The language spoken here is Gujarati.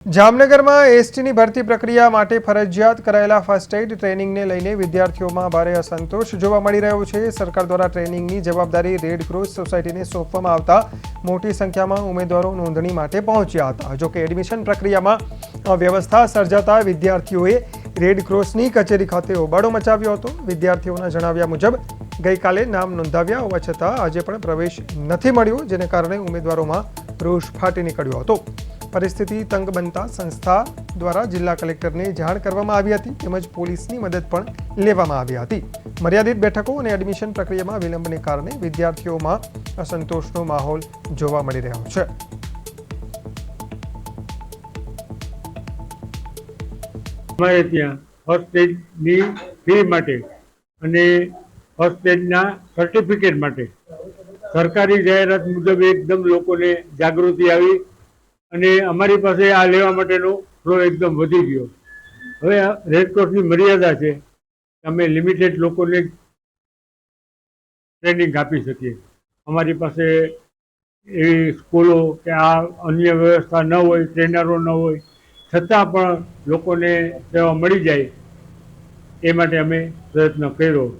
જામનગરમાં એસટીની ભરતી પ્રક્રિયા માટે ફરજિયાત કરાયેલા ફર્સ્ટ એડ ટ્રેનિંગને લઈને વિદ્યાર્થીઓમાં ભારે અસંતોષ જોવા મળી રહ્યો છે। સરકાર દ્વારા ટ્રેનિંગની જવાબદારી રેડ ક્રોસ સોસાયટીને સોંપવામાં આવતા મોટી સંખ્યામાં ઉમેદવારો નોંધણી માટે પહોંચ્યા હતા। જો કે એડમિશન પ્રક્રિયામાં અવ્યવસ્થા સર્જાતા વિદ્યાર્થીઓએ રેડ ક્રોસની કચેરી ખાતે હોબાળો મચાવ્યો હતો। વિદ્યાર્થીઓના જણાવ્યા મુજબ ગઈકાલે નામ નોંધાવ્યા હોવા છતાં આજે પણ પ્રવેશ નથી મળ્યો, જેને કારણે ઉમેદવારોમાં રોષ ફાટી નીકળ્યો હતો। પરિસ્થિતિ તંગ બનતા સંસ્થા દ્વારા જિલ્લા કલેક્ટરને જાણ કરવામાં આવી હતી, તેમજ પોલીસની મદદ પણ લેવામાં આવી હતી। મર્યાદિત બેઠકો અને એડમિશન પ્રક્રિયામાં વિલંબને કારણે વિદ્યાર્થીઓમાં અસંતોષનો માહોલ જોવા મળી રહ્યો છે। અમારે ત્યાં ફર્સ્ટ એડની ફી માટે અને ફર્સ્ટ એડના સર્ટિફિકેટ માટે સરકારી જાહેરાત મુજબ એકદમ લોકોને જાગૃતિ આવી અને અમારી પાસે આ લેવા માટેનો ફ્લો એકદમ વધી ગયો। હવે રેડક્રોસની મર્યાદા છે કે અમે લિમિટેડ લોકોને ટ્રેનિંગ આપી શકીએ। અમારી પાસે એવી સ્કૂલો કે આ અન્ય વ્યવસ્થા ન હોય, ટ્રેનરો ન હોય, છતાં પણ લોકોને સેવા મળી જાય એ માટે અમે પ્રયત્ન કર્યો।